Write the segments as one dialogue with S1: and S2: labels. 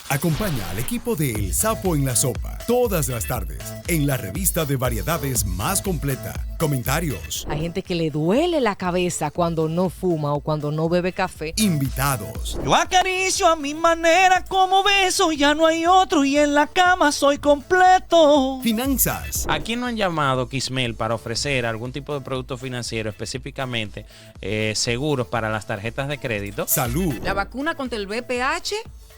S1: Acompaña al equipo de El Sapo en la Sopa todas las tardes en la revista de variedades más completa. Comentarios.
S2: Hay gente que le duele la cabeza cuando no fuma o cuando no bebe café.
S1: Invitados.
S3: Yo acaricio a mi manera, como beso, ya no hay otro y en la cama soy completo.
S1: Finanzas.
S4: ¿A quién no han llamado Kismel para ofrecer algún tipo de producto financiero, específicamente seguros para las tarjetas de crédito?
S1: Salud.
S5: La vacuna contra el VPH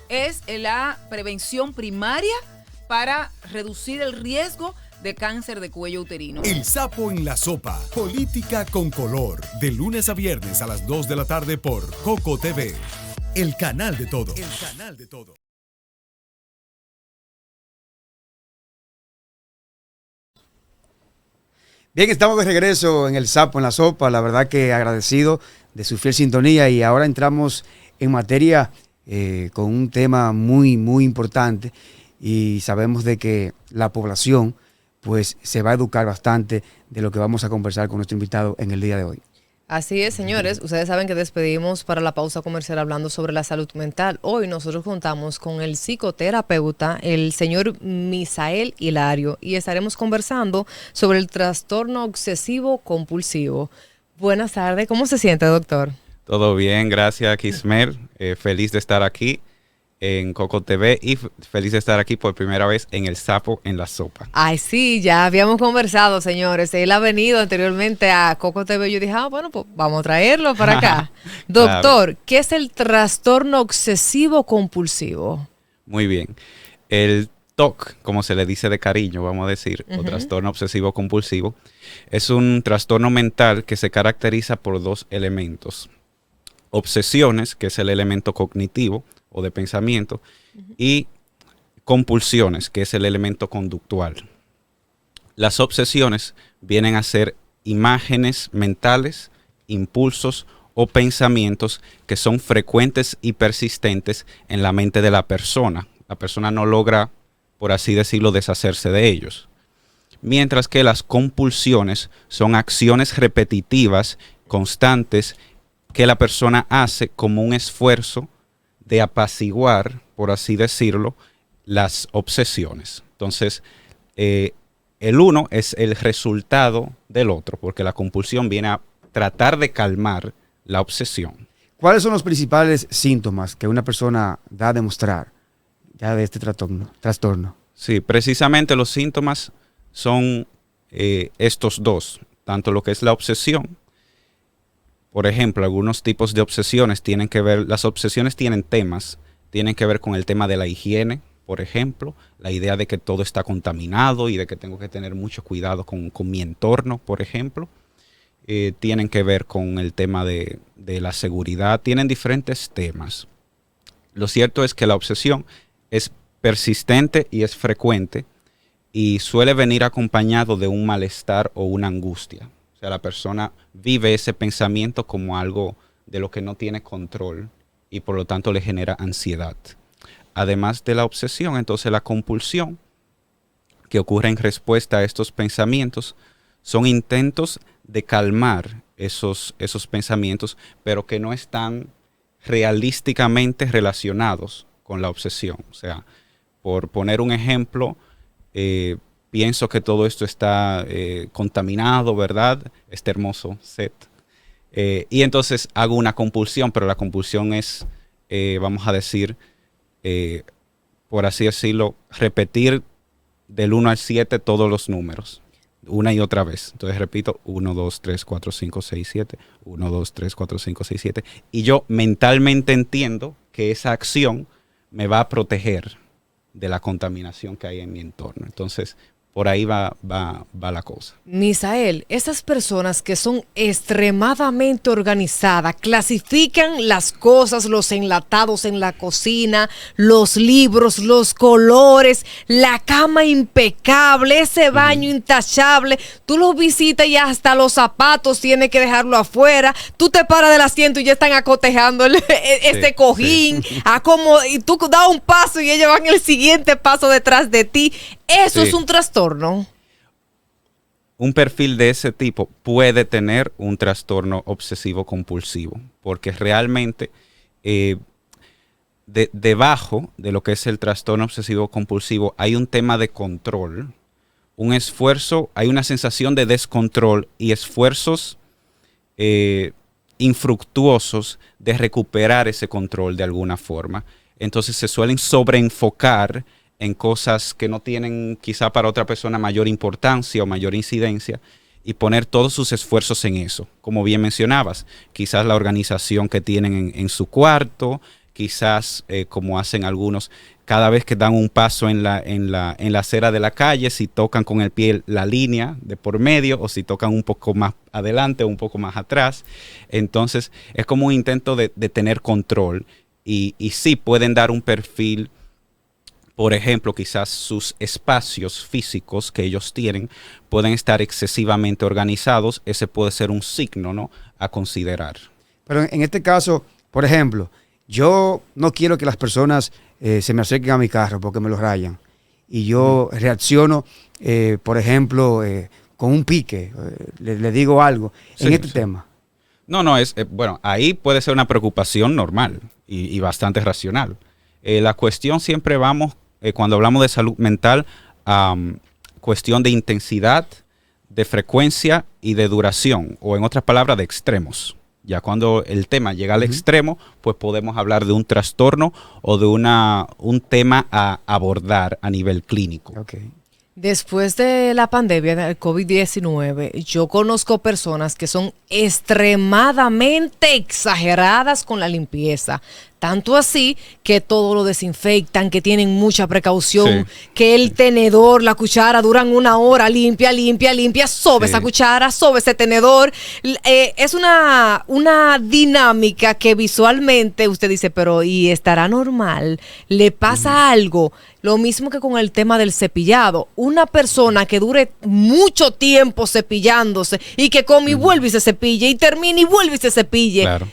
S5: es la prevención primaria para reducir el riesgo de cáncer de cuello uterino.
S1: El Sapo en la Sopa. Política con color. De lunes a viernes a las 2 de la tarde por Coco TV. El canal de todo. El canal de todo.
S6: Bien, estamos de regreso en El Sapo en la Sopa. La verdad que agradecido de su fiel sintonía y ahora entramos en materia con un tema muy, muy importante y sabemos de que la población pues se va a educar bastante de lo que vamos a conversar con nuestro invitado en el día de hoy.
S2: Así es, señores. Ustedes saben que despedimos para la pausa comercial hablando sobre la salud mental. Hoy nosotros contamos con el psicoterapeuta, el señor Misael Hilario, y estaremos conversando sobre el trastorno obsesivo compulsivo. Buenas tardes. ¿Cómo se siente, doctor?
S7: Todo bien, gracias, Kismel. Feliz de estar aquí en Coco TV y feliz de estar aquí por primera vez en El Sapo en la Sopa.
S2: Ay, sí, ya habíamos conversado, señores. Él ha venido anteriormente a Coco TV. Yo dije, bueno, pues vamos a traerlo para acá. Doctor, claro. ¿Qué es el trastorno obsesivo compulsivo?
S7: Muy bien. El TOC, como se le dice de cariño, vamos a decir, o trastorno obsesivo compulsivo, es un trastorno mental que se caracteriza por dos elementos. Obsesiones, que es el elemento cognitivo o de pensamiento, y compulsiones, que es el elemento conductual. Las obsesiones vienen a ser imágenes mentales, impulsos o pensamientos que son frecuentes y persistentes en la mente de la persona. La persona no logra, por así decirlo, deshacerse de ellos. Mientras que las compulsiones son acciones repetitivas, constantes, que la persona hace como un esfuerzo de apaciguar, por así decirlo, las obsesiones. Entonces, el uno es el resultado del otro, porque la compulsión viene a tratar de calmar la obsesión.
S6: ¿Cuáles son los principales síntomas que una persona da a demostrar ya de este trastorno?
S7: Sí, precisamente los síntomas son estos dos, tanto lo que es la obsesión. Por ejemplo, algunos tipos de obsesiones tienen que ver, las obsesiones tienen temas, tienen que ver con el tema de la higiene, por ejemplo, la idea de que todo está contaminado y de que tengo que tener mucho cuidado con mi entorno, por ejemplo. Tienen que ver con el tema de la seguridad, tienen diferentes temas. Lo cierto es que la obsesión es persistente y es frecuente y suele venir acompañado de un malestar o una angustia. O sea, la persona vive ese pensamiento como algo de lo que no tiene control y por lo tanto le genera ansiedad. Además de la obsesión, entonces la compulsión que ocurre en respuesta a estos pensamientos son intentos de calmar esos pensamientos, pero que no están realísticamente relacionados con la obsesión. O sea, por poner un ejemplo, pienso que todo esto está contaminado, ¿verdad? Este hermoso set. Y entonces hago una compulsión, pero la compulsión es, vamos a decir, por así decirlo, repetir del 1 al 7 todos los números, una y otra vez. Entonces repito, 1, 2, 3, 4, 5, 6, 7, 1, 2, 3, 4, 5, 6, 7. Y yo mentalmente entiendo que esa acción me va a proteger de la contaminación que hay en mi entorno. Entonces, por ahí va la cosa.
S2: Misael, esas personas que son extremadamente organizadas, clasifican las cosas, los enlatados en la cocina, los libros, los colores, la cama impecable, ese baño intachable, tú los visitas y hasta los zapatos tienes que dejarlo afuera, tú te paras del asiento y ya están acotejando este cojín, y tú das un paso y ellos van el siguiente paso detrás de ti. Eso es un trastorno.
S7: Un perfil de ese tipo puede tener un trastorno obsesivo compulsivo, porque realmente debajo de lo que es el trastorno obsesivo compulsivo hay un tema de control, un esfuerzo, hay una sensación de descontrol y esfuerzos infructuosos de recuperar ese control de alguna forma. Entonces se suelen sobreenfocar en cosas que no tienen quizá para otra persona mayor importancia o mayor incidencia y poner todos sus esfuerzos en eso. Como bien mencionabas, quizás la organización que tienen en su cuarto, quizás como hacen algunos, cada vez que dan un paso en la acera de la calle, si tocan con el pie la línea de por medio o si tocan un poco más adelante o un poco más atrás. Entonces es como un intento de tener control y sí pueden dar un perfil. Por ejemplo, quizás sus espacios físicos que ellos tienen pueden estar excesivamente organizados. Ese puede ser un signo, ¿no?, a considerar.
S6: Pero en este caso, por ejemplo, yo no quiero que las personas se me acerquen a mi carro porque me lo rayan. Y yo reacciono, por ejemplo, con un pique. Le digo algo en este tema.
S7: No, bueno, ahí puede ser una preocupación normal y bastante racional. La cuestión siempre vamos, cuando hablamos de salud mental, cuestión de intensidad, de frecuencia y de duración, o en otras palabras, de extremos. Ya cuando el tema llega al extremo, pues podemos hablar de un trastorno o de un tema a abordar a nivel clínico.
S6: Okay.
S2: Después de la pandemia del COVID-19, yo conozco personas que son extremadamente exageradas con la limpieza. Tanto así que todo lo desinfectan, que tienen mucha precaución, que el tenedor, la cuchara duran 1 hora, limpia, sobe esa cuchara, sobe ese tenedor. Es una dinámica que visualmente usted dice, pero ¿y estará normal? ¿Le pasa algo? Lo mismo que con el tema del cepillado. Una persona que dure mucho tiempo cepillándose y que come y vuelve y se cepille y termina y vuelve y se cepille.
S7: Claro.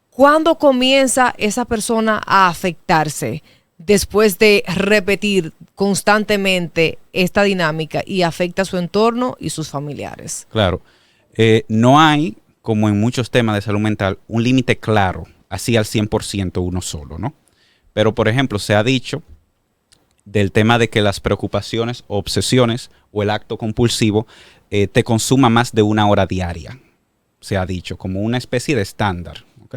S2: ¿Cuándo comienza esa persona a afectarse después de repetir constantemente esta dinámica y afecta a su entorno y sus familiares?
S7: Claro. No hay, como en muchos temas de salud mental, un límite claro, así al 100% uno solo, ¿no? Pero, por ejemplo, se ha dicho del tema de que las preocupaciones o obsesiones o el acto compulsivo te consuma más de 1 hora diaria. Se ha dicho como una especie de estándar, ¿ok?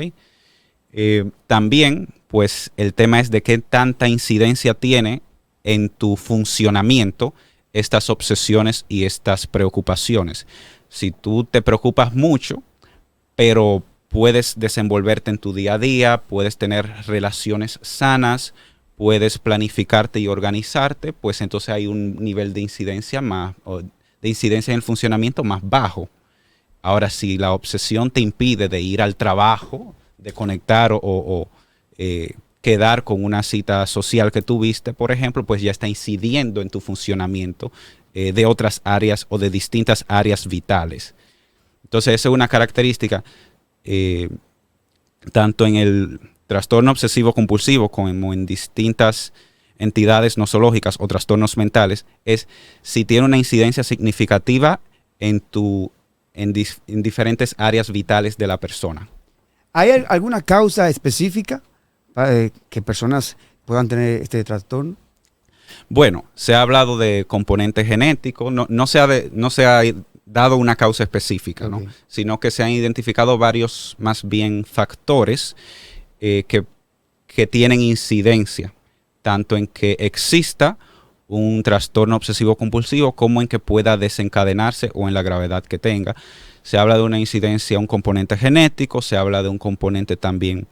S7: También, pues, el tema es de qué tanta incidencia tiene en tu funcionamiento estas obsesiones y estas preocupaciones. Si tú te preocupas mucho, pero puedes desenvolverte en tu día a día, puedes tener relaciones sanas, puedes planificarte y organizarte, pues entonces hay un nivel de incidencia en el funcionamiento más bajo. Ahora, si la obsesión te impide de ir al trabajo, de conectar o quedar con una cita social que tuviste, por ejemplo, pues ya está incidiendo en tu funcionamiento de otras áreas o de distintas áreas vitales. Entonces, esa es una característica tanto en el trastorno obsesivo compulsivo como en distintas entidades nosológicas o trastornos mentales, es si tiene una incidencia significativa en diferentes áreas vitales de la persona.
S6: ¿Hay alguna causa específica para que personas puedan tener este trastorno?
S7: Bueno, se ha hablado de componente genético, no se ha dado una causa específica, ¿no? Sino que se han identificado varios, más bien, factores que tienen incidencia, tanto en que exista un trastorno obsesivo compulsivo como en que pueda desencadenarse o en la gravedad que tenga. Se habla de una incidencia, un componente genético, se habla de un componente también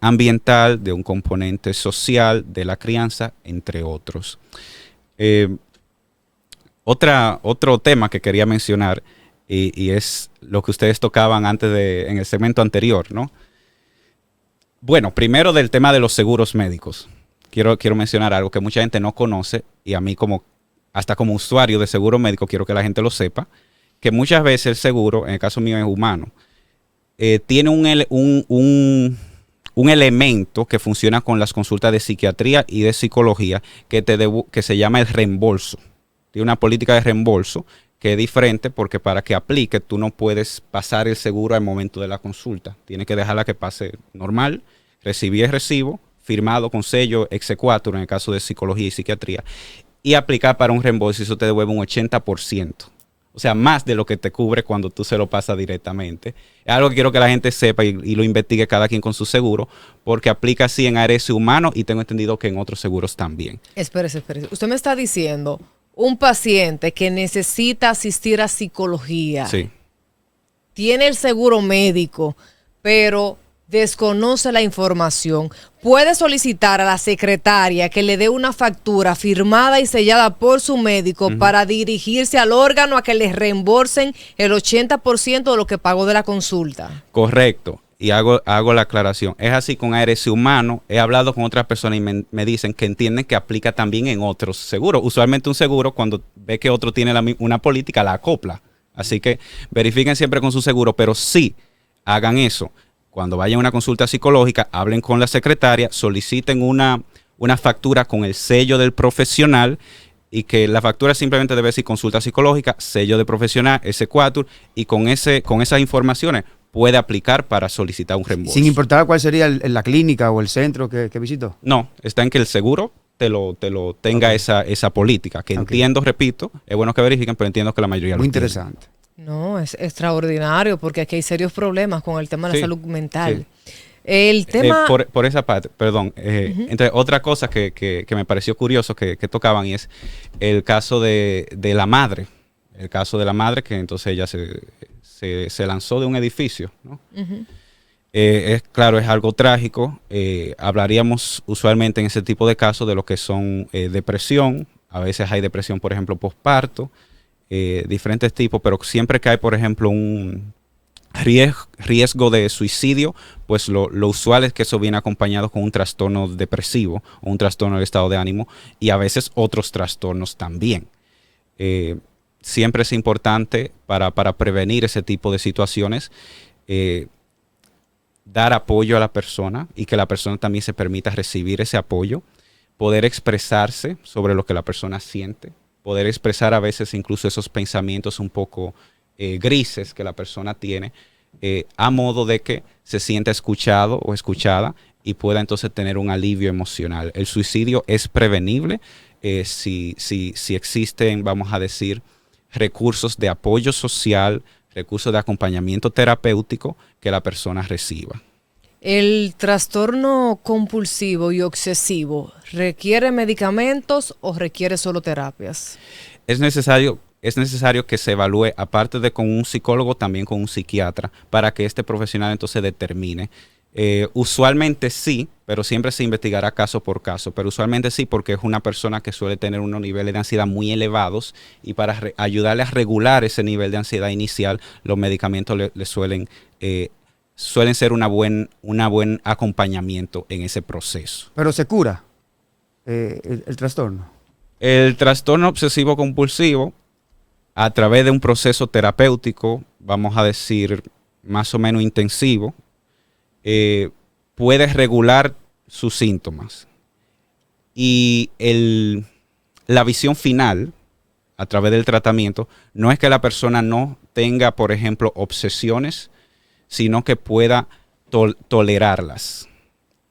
S7: ambiental, de un componente social, de la crianza, entre otros. Otro tema que quería mencionar, y es lo que ustedes tocaban en el segmento anterior, ¿no? Bueno, primero del tema de los seguros médicos. Quiero mencionar algo que mucha gente no conoce, y a mí hasta como usuario de seguro médico quiero que la gente lo sepa, que muchas veces el seguro, en el caso mío es humano, tiene un elemento que funciona con las consultas de psiquiatría y de psicología que se llama el reembolso. Tiene una política de reembolso que es diferente porque para que aplique tú no puedes pasar el seguro al momento de la consulta. Tienes que dejarla que pase normal, recibí el recibo, firmado con sello exequatur en el caso de psicología y psiquiatría, y aplicar para un reembolso, y eso te devuelve un 80%. O sea, más de lo que te cubre cuando tú se lo pasas directamente. Es algo que quiero que la gente sepa y lo investigue cada quien con su seguro, porque aplica así en ARS humano y tengo entendido que en otros seguros también.
S2: Espérese. Usted me está diciendo, un paciente que necesita asistir a psicología,
S7: Sí.
S2: tiene el seguro médico, pero desconoce la información, puede solicitar a la secretaria que le dé una factura firmada y sellada por su médico para dirigirse al órgano a que les reembolsen el 80% de lo que pagó de la consulta.
S7: Correcto. Y hago la aclaración. Es así con ARS humano. He hablado con otras personas y me dicen que entienden que aplica también en otros seguros. Usualmente un seguro, cuando ve que otro tiene una política, la acopla. Así que verifiquen siempre con su seguro, pero sí hagan eso. Cuando vayan a una consulta psicológica, hablen con la secretaria, soliciten una factura con el sello del profesional, y que la factura simplemente debe decir consulta psicológica, sello de profesional, exequatur, y con esas informaciones puede aplicar para solicitar un reembolso.
S6: Sin importar cuál sería la clínica o el centro que visitó.
S7: No, está en que el seguro te lo tenga esa política, que entiendo, repito, es bueno que verifiquen, pero entiendo que la mayoría
S6: Muy
S7: lo tiene.
S6: interesante.
S2: No, es extraordinario porque aquí hay serios problemas con el tema de la
S7: Sí,
S2: salud mental.
S7: sí.
S2: El tema...
S7: Por esa parte, perdón. Entonces, otra cosa que me pareció curioso que tocaban, y es el caso de la madre. El caso de la madre, que entonces ella se lanzó de un edificio, ¿no? Claro, es algo trágico. Hablaríamos usualmente en ese tipo de casos de lo que son depresión. A veces hay depresión, por ejemplo, posparto. Diferentes tipos, pero siempre que hay, por ejemplo, un riesgo de suicidio, pues lo usual es que eso viene acompañado con un trastorno depresivo o un trastorno del estado de ánimo, y a veces otros trastornos también. Siempre es importante para prevenir ese tipo de situaciones, dar apoyo a la persona, y que la persona también se permita recibir ese apoyo, poder expresarse sobre lo que la persona siente, poder expresar a veces incluso esos pensamientos un poco grises que la persona tiene, a modo de que se sienta escuchado o escuchada y pueda entonces tener un alivio emocional. El suicidio es prevenible si existen, vamos a decir, recursos de apoyo social, recursos de acompañamiento terapéutico que la persona reciba.
S2: ¿El trastorno compulsivo y obsesivo requiere medicamentos o requiere solo terapias?
S7: Es necesario que se evalúe, aparte de con un psicólogo, también con un psiquiatra, para que este profesional entonces determine. Usualmente sí, pero siempre se investigará caso por caso, pero usualmente sí, porque es una persona que suele tener unos niveles de ansiedad muy elevados, y para ayudarle a regular ese nivel de ansiedad inicial, los medicamentos le suelen ser un buen acompañamiento en ese proceso.
S6: Pero se cura el trastorno.
S7: El trastorno obsesivo compulsivo, a través de un proceso terapéutico, vamos a decir, más o menos intensivo, puede regular sus síntomas. Y la visión final, a través del tratamiento, no es que la persona no tenga, por ejemplo, obsesiones, sino que pueda tolerarlas.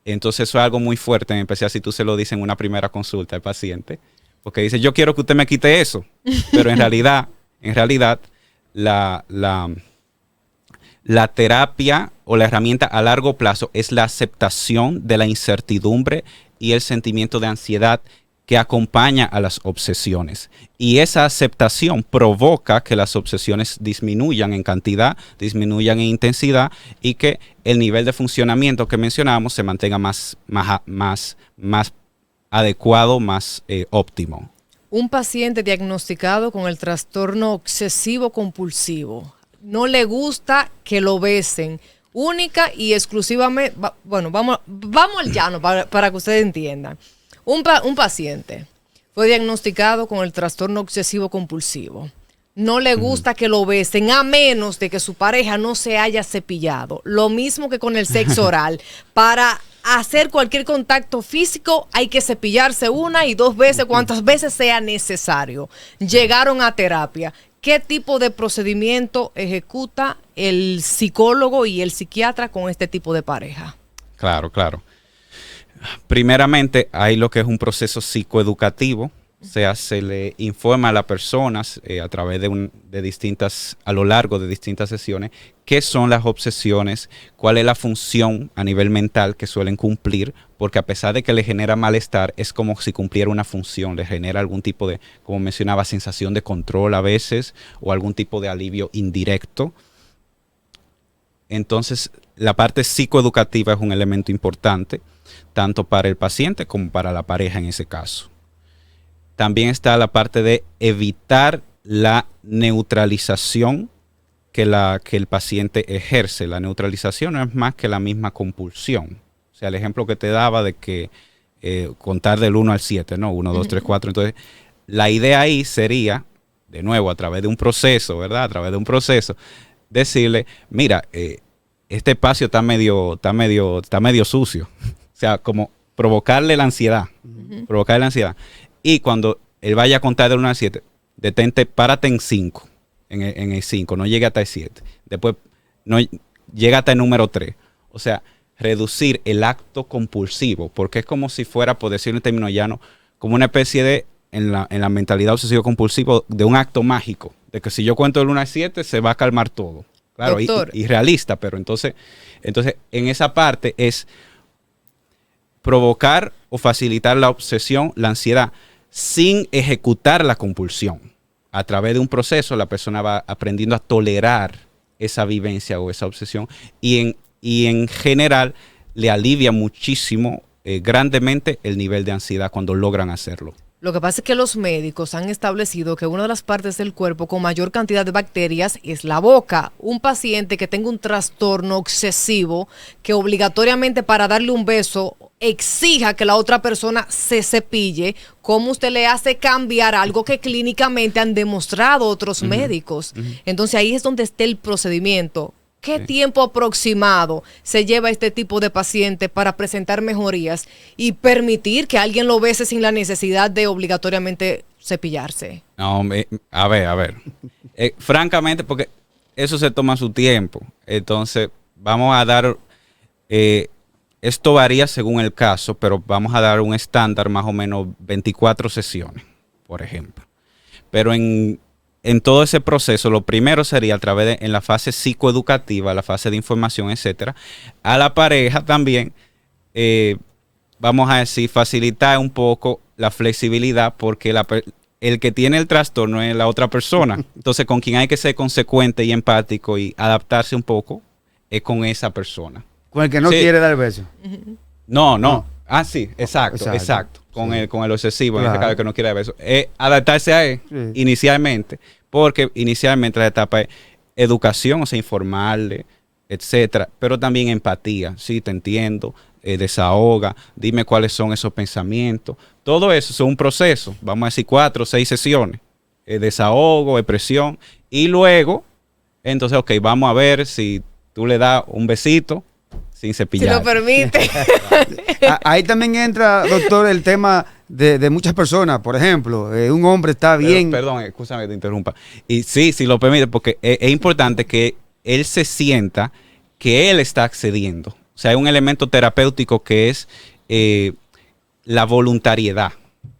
S7: Entonces eso es algo muy fuerte, en especial si tú se lo dices en una primera consulta al paciente, porque dice, yo quiero que usted me quite eso, pero en realidad la terapia o la herramienta a largo plazo es la aceptación de la incertidumbre y el sentimiento de ansiedad que acompaña a las obsesiones. Y esa aceptación provoca que las obsesiones disminuyan en cantidad, disminuyan en intensidad, y que el nivel de funcionamiento que mencionamos se mantenga más adecuado, más óptimo.
S2: Un paciente diagnosticado con el trastorno obsesivo compulsivo, no le gusta que lo besen, única y exclusivamente, bueno, vamos al llano para que ustedes entiendan. Un paciente fue diagnosticado con el trastorno obsesivo compulsivo. No le gusta que lo besen a menos de que su pareja no se haya cepillado. Lo mismo que con el sexo oral. Para hacer cualquier contacto físico hay que cepillarse 1 y 2 veces, cuantas veces sea necesario. Llegaron a terapia. ¿Qué tipo de procedimiento ejecuta el psicólogo y el psiquiatra con este tipo de pareja?
S7: Claro. Primeramente, hay lo que es un proceso psicoeducativo. O sea, se le informa a las personas a través de distintas, a lo largo de distintas sesiones, qué son las obsesiones, cuál es la función a nivel mental que suelen cumplir, porque a pesar de que le genera malestar, es como si cumpliera una función, le genera algún tipo de, como mencionaba, sensación de control a veces, o algún tipo de alivio indirecto. Entonces, la parte psicoeducativa es un elemento importante, tanto para el paciente como para la pareja en ese caso. También está la parte de evitar la neutralización que el paciente ejerce. La neutralización no es más que la misma compulsión. O sea, el ejemplo que te daba de que contar del 1 al 7, ¿no? 1, 2, 3, 4. Entonces, la idea ahí sería, de nuevo, a través de un proceso, ¿verdad? A través de un proceso, decirle, mira, este espacio está medio sucio. O sea, como provocarle la ansiedad. Provocarle la ansiedad. Y cuando él vaya a contar del 1 al 7, detente, párate en 5, en el 5, no llegue hasta el 7. Después no llega hasta el número 3. O sea, reducir el acto compulsivo, porque es como si fuera, por decirlo en términos llanos, como una especie de, en la mentalidad obsesivo-compulsivo, de un acto mágico, de que si yo cuento del 1 al 7, se va a calmar todo. Claro, y realista, pero entonces en esa parte es provocar o facilitar la obsesión, la ansiedad, sin ejecutar la compulsión. A través de un proceso, la persona va aprendiendo a tolerar esa vivencia o esa obsesión y en general le alivia muchísimo, grandemente, el nivel de ansiedad cuando logran hacerlo.
S2: Lo que pasa es que los médicos han establecido que una de las partes del cuerpo con mayor cantidad de bacterias es la boca. Un paciente que tenga un trastorno obsesivo, que obligatoriamente para darle un beso exija que la otra persona se cepille, ¿cómo usted le hace cambiar algo que clínicamente han demostrado otros médicos? Entonces ahí es donde está el procedimiento. ¿Qué tiempo aproximado se lleva este tipo de paciente para presentar mejorías y permitir que alguien lo bese sin la necesidad de obligatoriamente cepillarse?
S7: No, a ver. Francamente, porque eso se toma su tiempo. Entonces, vamos a dar... esto varía según el caso, pero vamos a dar un estándar más o menos 24 sesiones, por ejemplo. Pero en todo ese proceso, lo primero sería a través en la fase psicoeducativa, la fase de información, etcétera, a la pareja también, vamos a decir, facilitar un poco la flexibilidad, porque el que tiene el trastorno es la otra persona. Entonces, con quien hay que ser consecuente y empático y adaptarse un poco es con esa persona.
S6: Con el que no quiere dar el beso.
S7: No. Ah, sí, exacto. Con el obsesivo, en este caso, que no quiere dar beso. Adaptarse a él inicialmente, porque inicialmente la etapa es educación, o sea, informarle, etcétera, pero también empatía. Sí, te entiendo, desahoga, dime cuáles son esos pensamientos. Todo eso es un proceso, vamos a decir 4 o 6 sesiones. Desahogo, expresión, y luego, entonces, ok, vamos a ver si tú le das un besito sin cepillar.
S2: Si lo permite.
S6: Ahí también entra, doctor, el tema de muchas personas. Por ejemplo, un hombre está bien...
S7: Perdón, escúchame que te interrumpa. Y sí, si lo permite, porque es importante que él se sienta que él está accediendo. O sea, hay un elemento terapéutico que es la voluntariedad.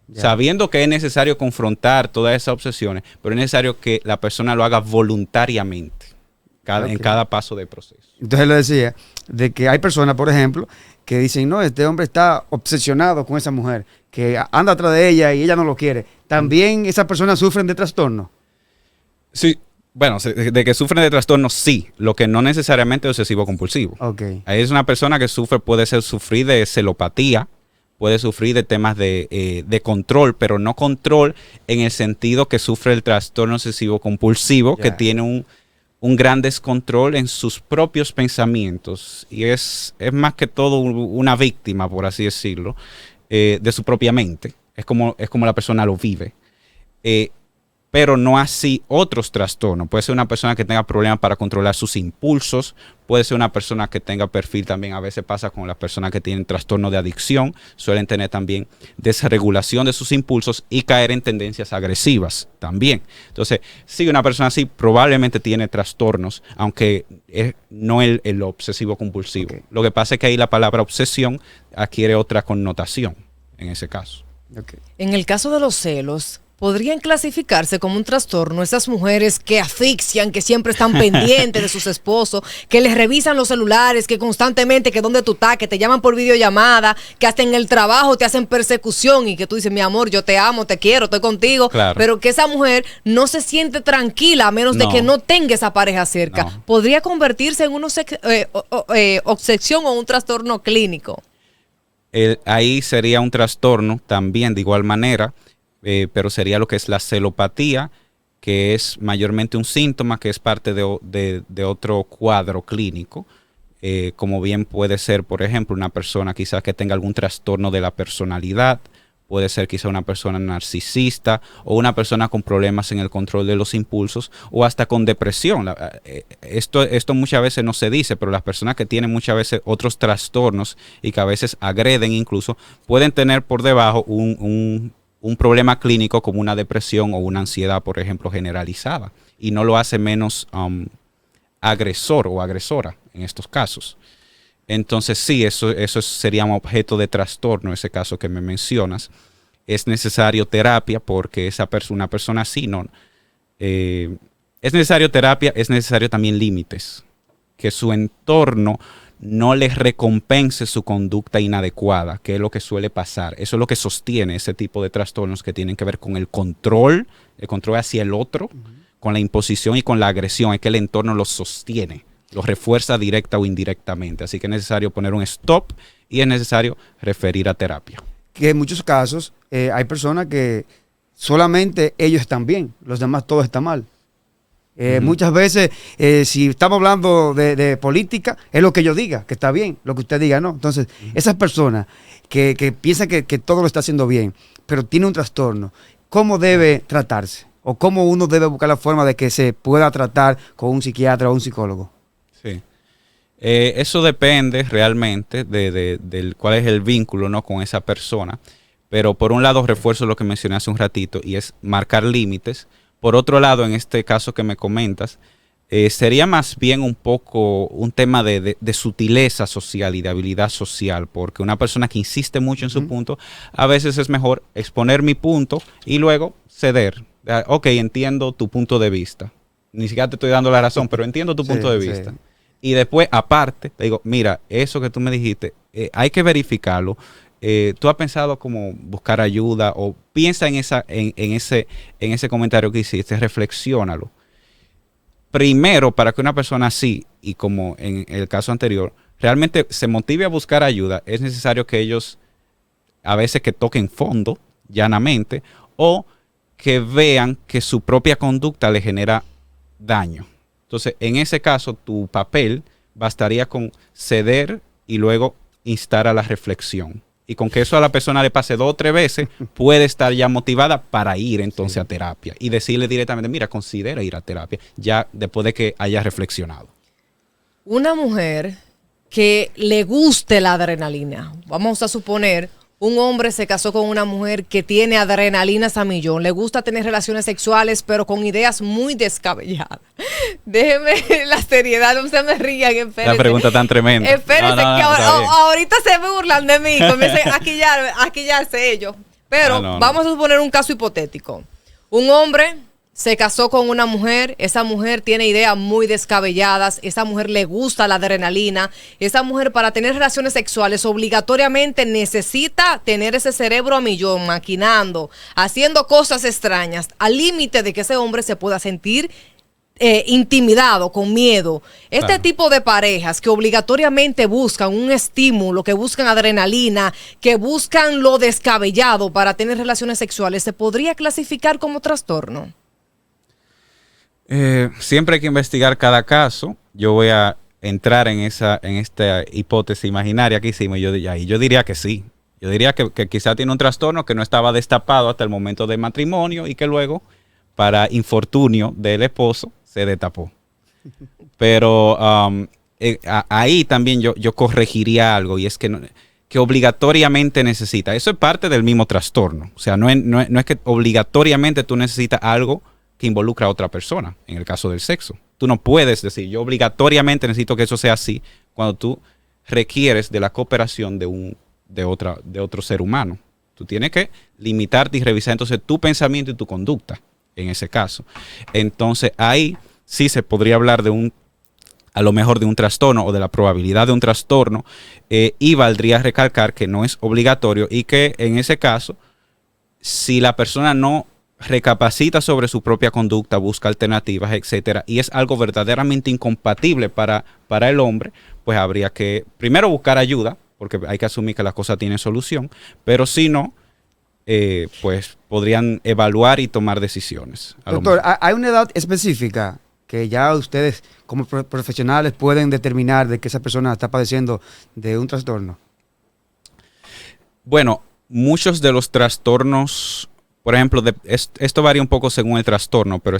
S7: Ya. Sabiendo que es necesario confrontar todas esas obsesiones, pero es necesario que la persona lo haga voluntariamente en cada paso del proceso.
S6: Entonces le decía de que hay personas, por ejemplo, que dicen, no, este hombre está obsesionado con esa mujer, que anda atrás de ella y ella no lo quiere. ¿También esas personas sufren de trastorno?
S7: Sí, bueno, de que sufren de trastorno, sí. Lo que no necesariamente es obsesivo-compulsivo.
S6: Okay.
S7: Ahí es una persona que puede sufrir de celopatía, puede sufrir de temas de control, pero no control en el sentido que sufre el trastorno obsesivo-compulsivo, que tiene un gran descontrol en sus propios pensamientos y es más que todo una víctima, por así decirlo, de su propia mente. Es como la persona lo vive. pero no así otros trastornos. Puede ser una persona que tenga problemas para controlar sus impulsos, puede ser una persona que tenga perfil también, a veces pasa con las personas que tienen trastorno de adicción, suelen tener también desregulación de sus impulsos y caer en tendencias agresivas también. Entonces, si una persona así probablemente tiene trastornos, aunque no el obsesivo compulsivo. Okay. Lo que pasa es que ahí la palabra obsesión adquiere otra connotación en ese caso.
S6: Okay.
S2: En el caso de los celos, ¿podrían clasificarse como un trastorno esas mujeres que asfixian, que siempre están pendientes de sus esposos, que les revisan los celulares, que constantemente, que dónde tú estás, que te llaman por videollamada, que hasta en el trabajo te hacen persecución y que tú dices, mi amor, yo te amo, te quiero, estoy contigo, claro, pero que esa mujer no se siente tranquila a menos de que no tenga esa pareja cerca? No. ¿Podría convertirse en una obsesión o un trastorno clínico?
S7: Ahí sería un trastorno también de igual manera. Pero sería lo que es la celopatía, que es mayormente un síntoma que es parte de otro cuadro clínico, como bien puede ser, por ejemplo, una persona quizás que tenga algún trastorno de la personalidad, puede ser quizás una persona narcisista o una persona con problemas en el control de los impulsos o hasta con depresión. Esto muchas veces no se dice, pero las personas que tienen muchas veces otros trastornos y que a veces agreden incluso, pueden tener por debajo un problema clínico como una depresión o una ansiedad, por ejemplo, generalizada, y no lo hace menos agresor o agresora en estos casos. Entonces sí, eso sería un objeto de trastorno, ese caso que me mencionas. Es necesario terapia porque una persona así no. Es necesario terapia, es necesario también límites, que su entorno no les recompense su conducta inadecuada, que es lo que suele pasar. Eso es lo que sostiene ese tipo de trastornos que tienen que ver con el control hacia el otro, con la imposición y con la agresión. Es que el entorno los sostiene, los refuerza directa o indirectamente. Así que es necesario poner un stop y es necesario referir a terapia.
S6: Que en muchos casos hay personas que solamente ellos están bien, los demás todo está mal. Muchas veces, si estamos hablando de política, es lo que yo diga, que está bien, lo que usted diga, no. Entonces, esas personas que piensan que todo lo está haciendo bien, pero tiene un trastorno, ¿cómo debe tratarse? ¿O cómo uno debe buscar la forma de que se pueda tratar con un psiquiatra o un psicólogo?
S7: Sí. Eso depende realmente de cuál es el vínculo, ¿no?, con esa persona. Pero por un lado, refuerzo lo que mencioné hace un ratito, y es marcar límites. Por otro lado, en este caso que me comentas, sería más bien un poco un tema de sutileza social y de habilidad social, porque una persona que insiste mucho en su punto, a veces es mejor exponer mi punto y luego ceder. Ok, entiendo tu punto de vista. Ni siquiera te estoy dando la razón, pero entiendo tu punto de vista. Sí. Y después, aparte, te digo, mira, eso que tú me dijiste, hay que verificarlo. ¿Tú has pensado como buscar ayuda o piensa en ese comentario que hiciste, reflexiónalo? Primero, para que una persona así, y como en el caso anterior, realmente se motive a buscar ayuda, es necesario que ellos a veces que toquen fondo, llanamente, o que vean que su propia conducta le genera daño. Entonces, en ese caso, tu papel bastaría con ceder y luego instar a la reflexión. Y con que eso a la persona le pase 2 o 3 veces, puede estar ya motivada para ir entonces a terapia. Y decirle directamente, mira, considera ir a terapia, ya después de que haya reflexionado.
S2: Una mujer que le guste la adrenalina, vamos a suponer, un hombre se casó con una mujer que tiene adrenalinas a millón, le gusta tener relaciones sexuales, pero con ideas muy descabelladas. Déjeme la seriedad, no se me rían, espérense.
S7: La pregunta tan tremenda.
S2: Espérense, que ahorita se me burlan de mí, comienzan a quillarse ellos. Pero vamos a suponer un caso hipotético. Un hombre se casó con una mujer, esa mujer tiene ideas muy descabelladas, esa mujer le gusta la adrenalina, esa mujer para tener relaciones sexuales obligatoriamente necesita tener ese cerebro a millón, maquinando, haciendo cosas extrañas, al límite de que ese hombre se pueda sentir intimidado, con miedo. Este tipo de parejas que obligatoriamente buscan un estímulo, que buscan adrenalina, que buscan lo descabellado para tener relaciones sexuales, ¿se podría clasificar como trastorno?
S7: Siempre hay que investigar cada caso. Yo voy a entrar en esta hipótesis imaginaria que hicimos y yo diría que sí. Yo diría que quizá tiene un trastorno que no estaba destapado hasta el momento del matrimonio y que luego para infortunio del esposo, se destapó. Pero ahí también yo corregiría algo, y es que obligatoriamente necesita. Eso es parte del mismo trastorno. O sea, no es que obligatoriamente tú necesitas algo que involucra a otra persona, en el caso del sexo. Tú no puedes decir, yo obligatoriamente necesito que eso sea así, cuando tú requieres de la cooperación de otro ser humano. Tú tienes que limitarte y revisar entonces tu pensamiento y tu conducta en ese caso. Entonces ahí sí se podría hablar a lo mejor de un trastorno o de la probabilidad de un trastorno, y valdría recalcar que no es obligatorio y que en ese caso, si la persona no recapacita sobre su propia conducta, busca alternativas, etcétera, y es algo verdaderamente incompatible para el hombre, pues habría que primero buscar ayuda, porque hay que asumir que las cosas tienen solución, pero si no, pues podrían evaluar y tomar decisiones.
S6: Doctor, ¿hay una edad específica que ya ustedes como profesionales pueden determinar de que esa persona está padeciendo de un trastorno?
S7: Bueno, muchos de los trastornos, por ejemplo, esto varía un poco según el trastorno, pero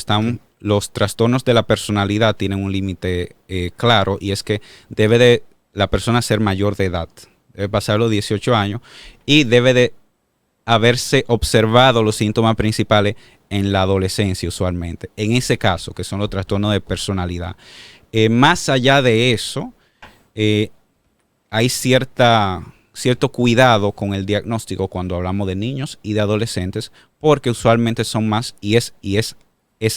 S7: los trastornos de la personalidad tienen un límite claro, y es que debe de la persona ser mayor de edad, debe pasar los 18 años y debe de haberse observado los síntomas principales en la adolescencia usualmente. En ese caso, que son los trastornos de personalidad. Más allá de eso, hay cierto cuidado con el diagnóstico cuando hablamos de niños y de adolescentes, porque usualmente son más, y es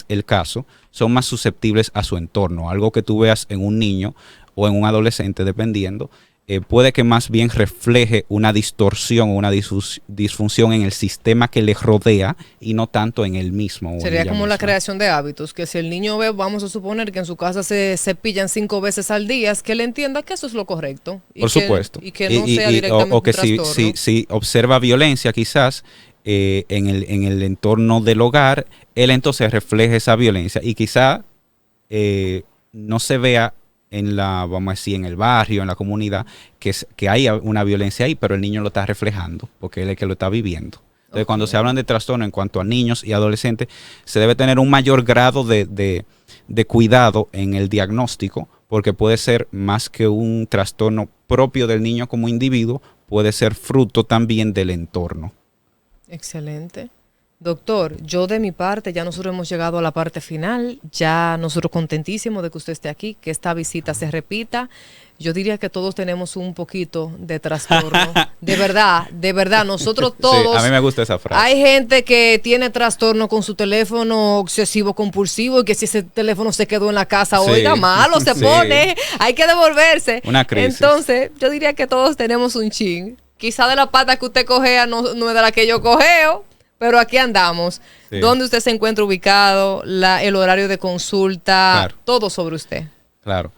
S7: el caso, son más susceptibles a su entorno. Algo que tú veas en un niño o en un adolescente, dependiendo, puede que más bien refleje una distorsión o una disfunción en el sistema que le rodea y no tanto en él mismo.
S2: Sería como la creación de hábitos, que si el niño ve, vamos a suponer que en su casa se cepillan 5 veces al día, es que él entienda que eso es lo correcto.
S7: Por supuesto.
S2: Y que no sea directamente
S7: o que
S2: un trastorno.
S7: si observa violencia quizás en el entorno del hogar, él entonces refleja esa violencia y quizá no se vea vamos a decir, en el barrio, en la comunidad, que hay una violencia ahí, pero el niño lo está reflejando, porque él es el que lo está viviendo. Entonces, cuando se hablan de trastorno en cuanto a niños y adolescentes, se debe tener un mayor grado de cuidado en el diagnóstico, porque puede ser más que un trastorno propio del niño como individuo, puede ser fruto también del entorno.
S2: Excelente. Doctor, yo de mi parte, ya nosotros hemos llegado a la parte final, ya nosotros contentísimos de que usted esté aquí, que esta visita se repita. Yo diría que todos tenemos un poquito de trastorno. De verdad, nosotros todos.
S7: Sí, a mí me gusta esa frase.
S2: Hay gente que tiene trastorno con su teléfono obsesivo compulsivo y que si ese teléfono se quedó en la casa,
S7: sí,
S2: oiga, malo se pone, hay que devolverse.
S7: Una crisis.
S2: Entonces, yo diría que todos tenemos un chin. Quizá de la pata que usted cojea no es de la que yo cojeo. Pero aquí andamos. Sí. ¿Dónde usted se encuentra ubicado? El horario de consulta, claro. Todo sobre usted.
S7: Claro.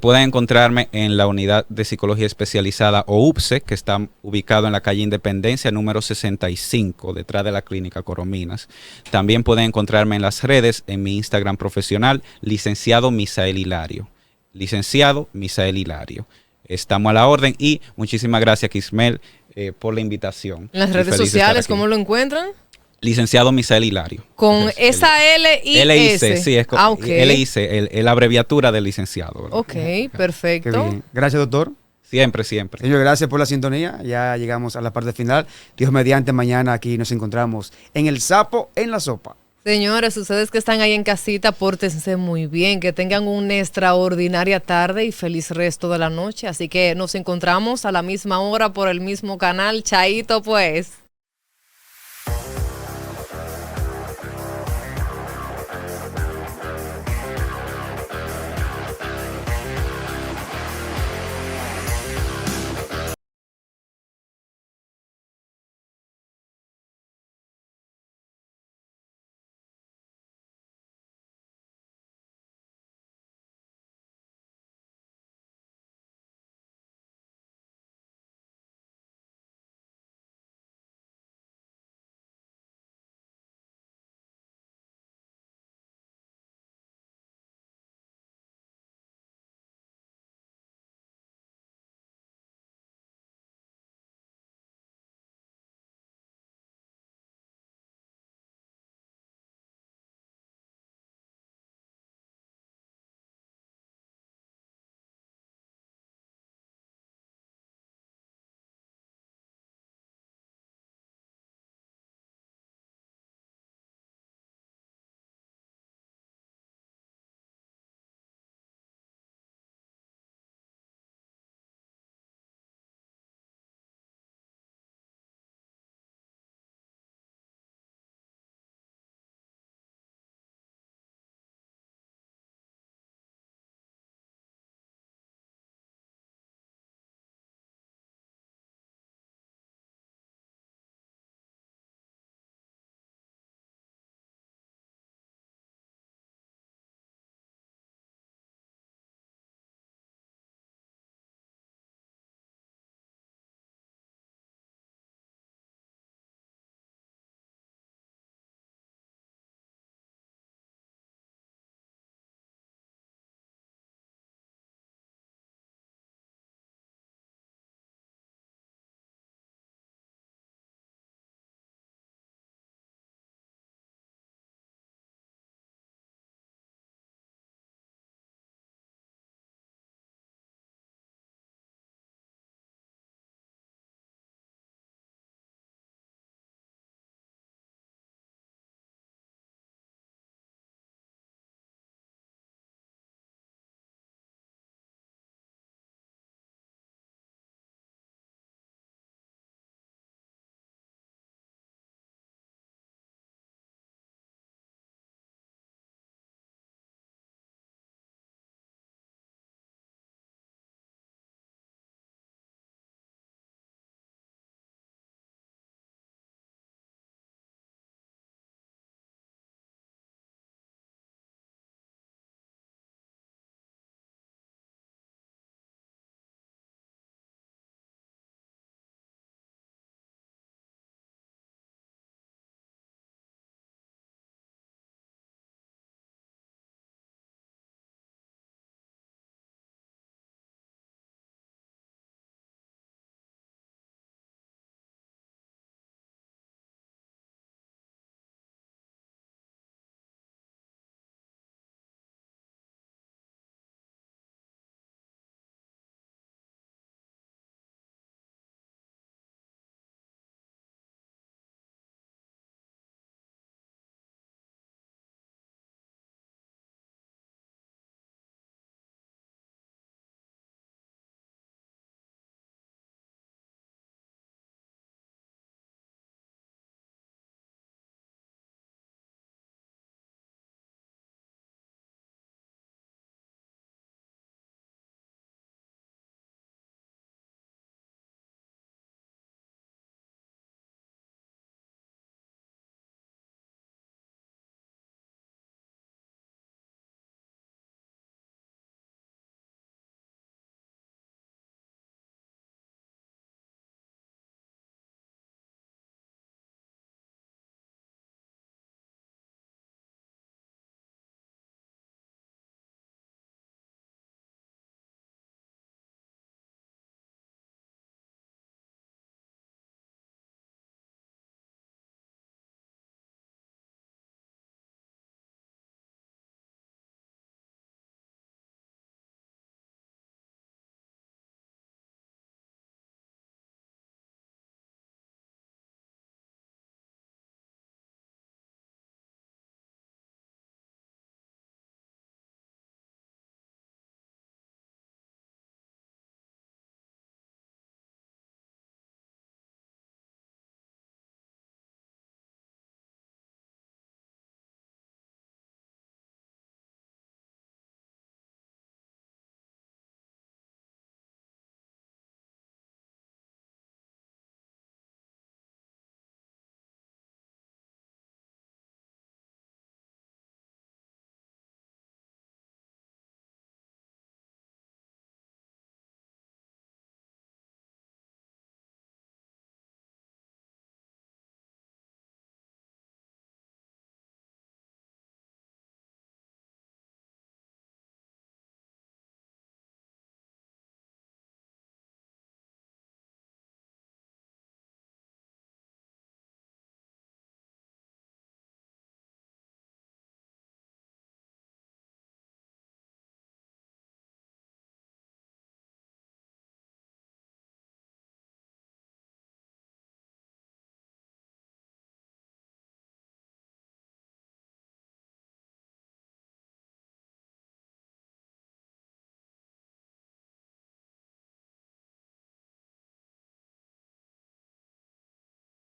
S7: Pueden encontrarme en la unidad de psicología especializada o UPSE, que está ubicado en la calle Independencia, número 65, detrás de la clínica Corominas. También pueden encontrarme en las redes, en mi Instagram profesional, licenciado Misael Hilario. Licenciado Misael Hilario. Estamos a la orden y muchísimas gracias, Kismel, por la invitación.
S2: En las redes sociales, ¿cómo lo encuentran?
S7: Licenciado Misael Hilario.
S2: Con esa L-I-S.
S7: Sí, es
S2: okay.
S7: L-I-C, la abreviatura del licenciado. ¿Verdad?
S2: Ok, perfecto.
S6: Qué bien. Gracias, doctor.
S7: Siempre.
S6: Señor, gracias por la sintonía. Ya llegamos a la parte final. Dios mediante, mañana aquí nos encontramos en El Sapo en la Sopa.
S2: Señores, ustedes que están ahí en casita, pórtense muy bien, que tengan una extraordinaria tarde y feliz resto de la noche. Así que nos encontramos a la misma hora por el mismo canal. Chaito, pues.